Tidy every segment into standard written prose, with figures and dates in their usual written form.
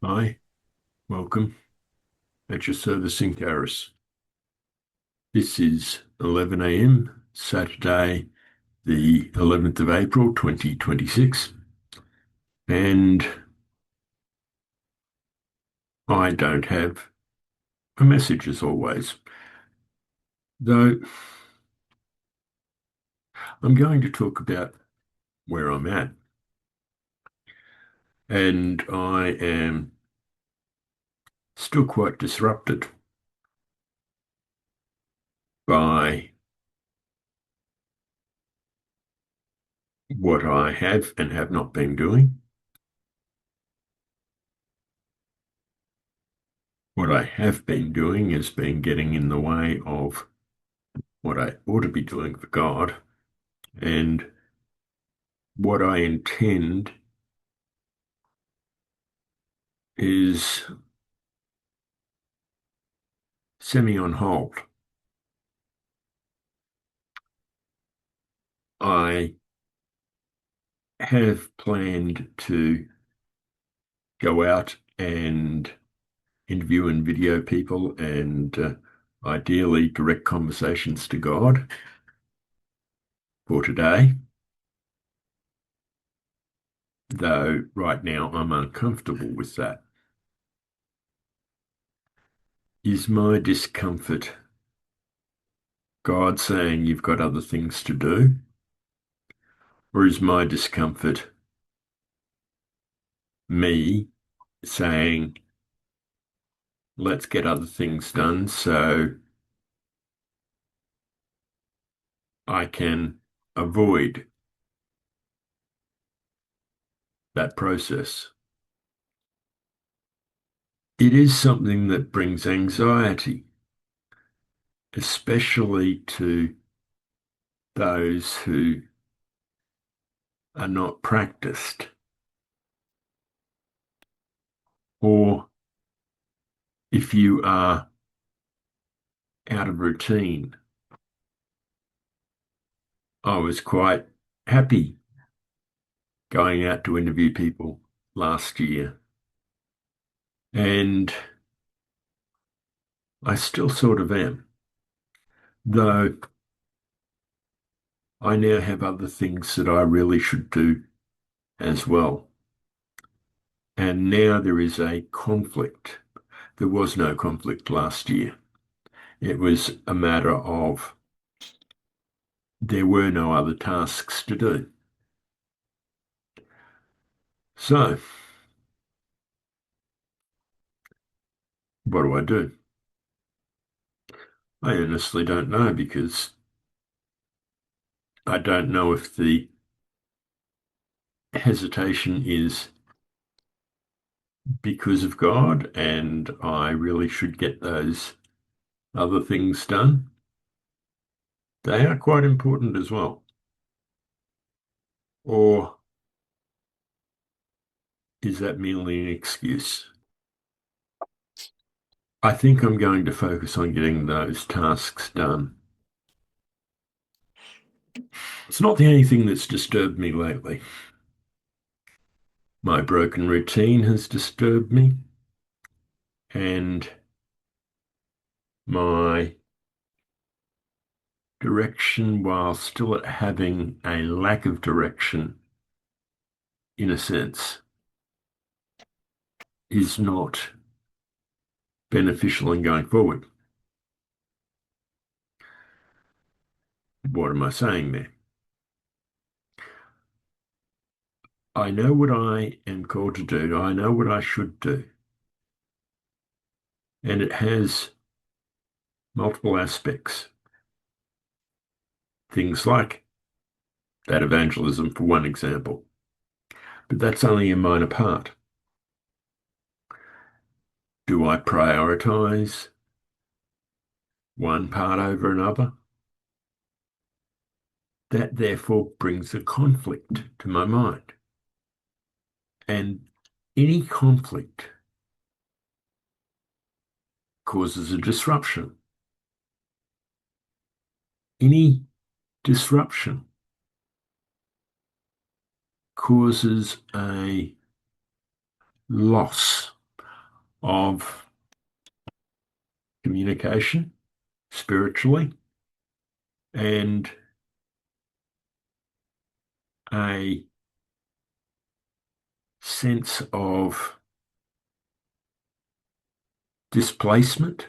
Hi, welcome at your service in Garris. This is 11 a.m. Saturday, the 11th of April, 2026, and I don't have a message as always, though I'm going to talk about where I'm at, and I am still quite disrupted by what I have and have not been doing. What I have been doing has been getting in the way of what I ought to be doing for God, and what I intend is semi on hold. I have planned to go out and interview and video people and ideally direct conversations to God for today, though right now I'm uncomfortable with that. Is my discomfort God saying you've got other things to do? Or is my discomfort me saying, let's get other things done so I can avoid that process? It is something that brings anxiety, especially to those who are not practiced or if you are out of routine. I was quite happy going out to interview people last year, and I still sort of am, though I now have other things that I really should do as well. And now there is a conflict. There was no conflict last year. It was a matter of there were no other tasks to do. So, what do I do? I honestly don't know, because I don't know if the hesitation is because of God and I really should get those other things done. They are quite important as well. Or is that merely an excuse? I think I'm going to focus on getting those tasks done. It's not the only thing that's disturbed me lately. My broken routine has disturbed me, and my direction, while still having a lack of direction, in a sense, is not beneficial in going forward. What am I saying there? I know what I am called to do. I know what I should do. And it has multiple aspects. Things like that evangelism, for one example. But that's only a minor part. Do I prioritize one part over another? That therefore brings a conflict to my mind. And any conflict causes a disruption. Any disruption causes a loss. of communication spiritually and a sense of displacement,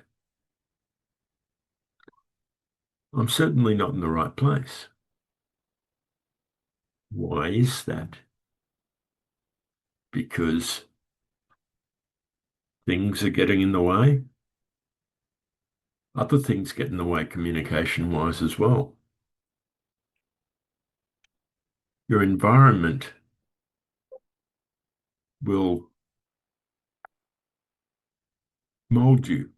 I'm certainly not in the right place. Why is that? Because things are getting in the way. Other things get in the way communication-wise as well. Your environment will mold you.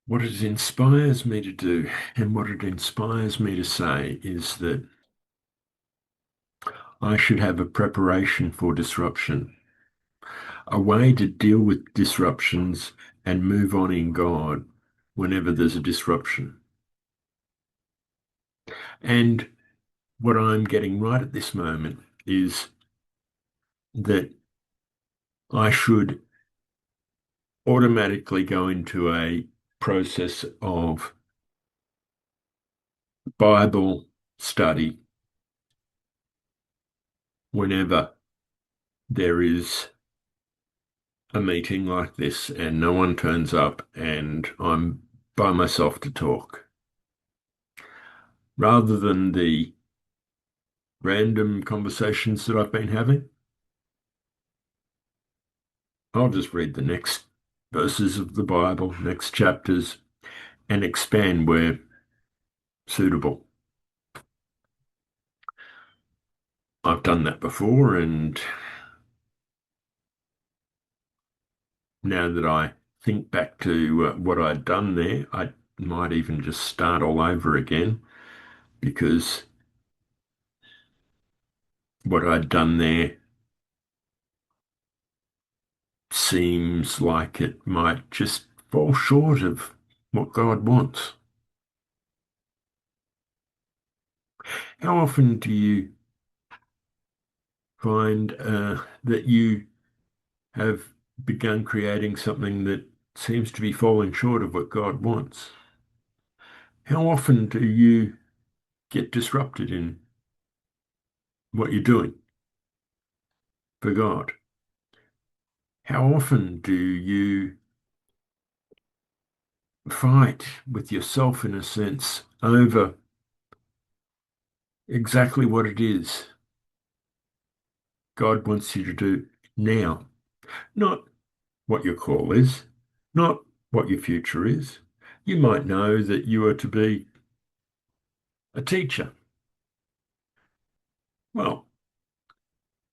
What it inspires me to do and what it inspires me to say is that I should have a preparation for disruption, a way to deal with disruptions and move on in God whenever there's a disruption. And what I'm getting right at this moment is that I should automatically go into a process of Bible study whenever there is a meeting like this and no one turns up and I'm by myself to talk. Rather than the random conversations that I've been having, I'll just read the next verses of the Bible, next chapters, and expand where suitable. I've done that before, and now that I think back to what I'd done there, I might even just start all over again because what I'd done there seems like it might just fall short of what God wants. How often do you find that you have begun creating something that seems to be falling short of what God wants? How often do you get disrupted in what you're doing for God? How often do you fight with yourself, in a sense, over exactly what it is God wants you to do now? Not what your call is, not what your future is. You might know that you are to be a teacher. Well,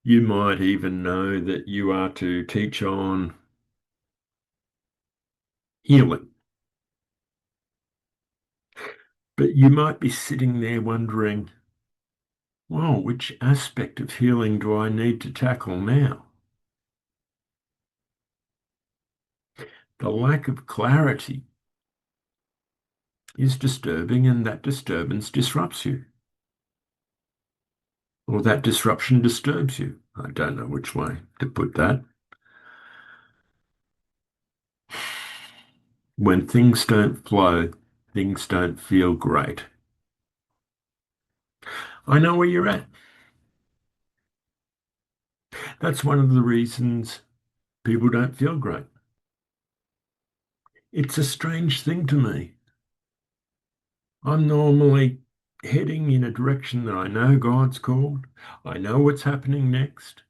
you might even know that you are to teach on healing. But you might be sitting there wondering, well, which aspect of healing do I need to tackle now? The lack of clarity is disturbing, and that disturbance disrupts you. Or that disruption disturbs you. I don't know which way to put that. When things don't flow, things don't feel great. I know where you're at. That's one of the reasons people don't feel great. It's a strange thing to me. I'm normally heading in a direction that I know God's called. I know what's happening next.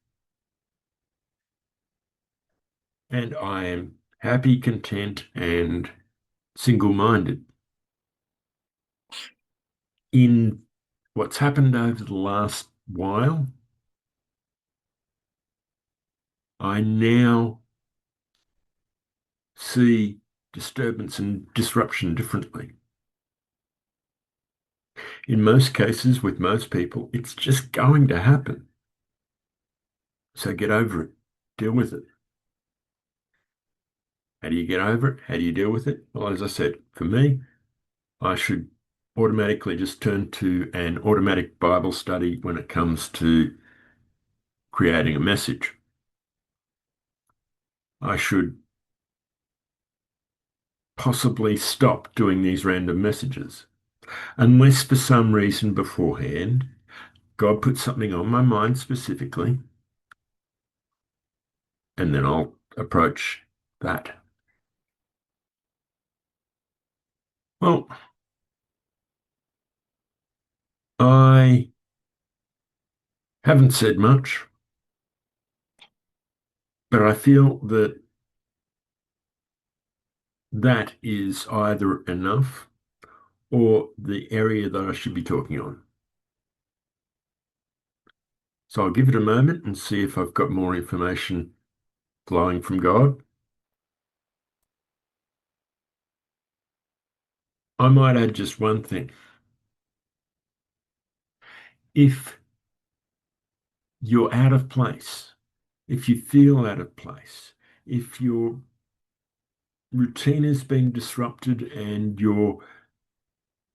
And I am happy, content, and single-minded. In what's happened over the last while, I now see disturbance and disruption differently. In most cases, with most people, it's just going to happen. So get over it. Deal with it. How do you get over it? How do you deal with it? Well, as I said, for me, I should automatically just turn to an automatic Bible study when it comes to creating a message. I should possibly stop doing these random messages unless for some reason beforehand God put something on my mind specifically, and then I'll approach that. Well, I haven't said much, but I feel that that is either enough or the area that I should be talking on. So I'll give it a moment and see if I've got more information flowing from God. I might add just one thing. If you're out of place, if you feel out of place, if your routine has been disrupted and you're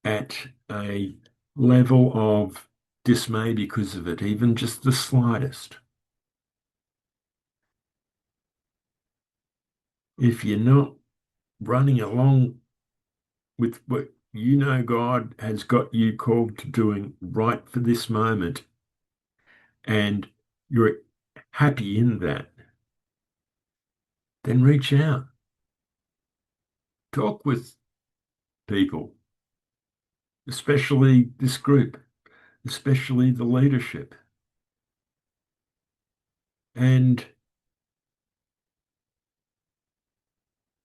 at a level of dismay because of it, even just the slightest, if you're not running along with what you know God has got you called to doing right for this moment, and you're happy in that, then reach out. Talk with people, especially this group, especially the leadership, and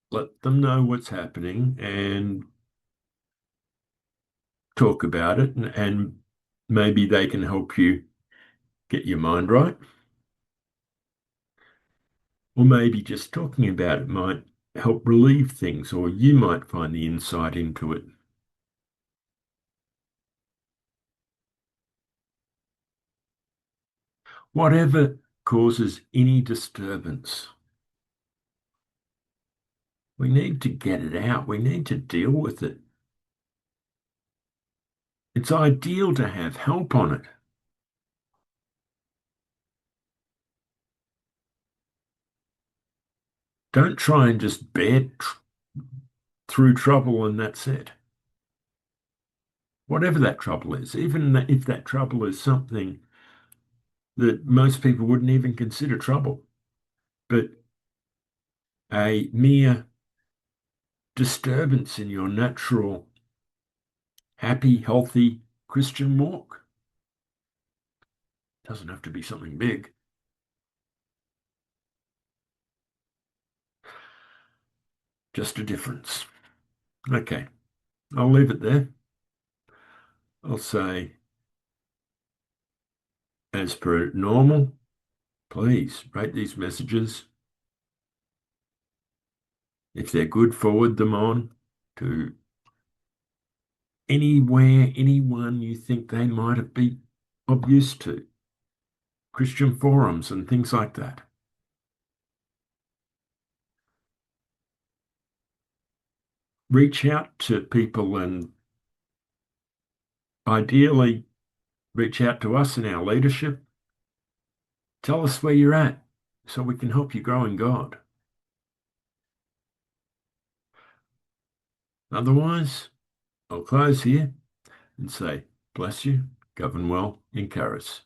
let them know what's happening and talk about it, and maybe they can help you get your mind right. Or maybe just talking about it might help relieve things, or you might find the insight into it. Whatever causes any disturbance, we need to get it out. We need to deal with it. It's ideal to have help on it. Don't try and just bear through trouble and that's it. Whatever that trouble is, even if that trouble is something that most people wouldn't even consider trouble, but a mere disturbance in your natural, happy, healthy Christian walk. Doesn't have to be something big. Just a difference. Okay, I'll leave it there. I'll say, as per normal, please rate these messages. If they're good, forward them on to anywhere, anyone you think they might have been of use to, Christian forums and things like that. Reach out to people and ideally reach out to us in our leadership. Tell us where you're at so we can help you grow in God. Otherwise, I'll close here and say, bless you, govern well in Charis.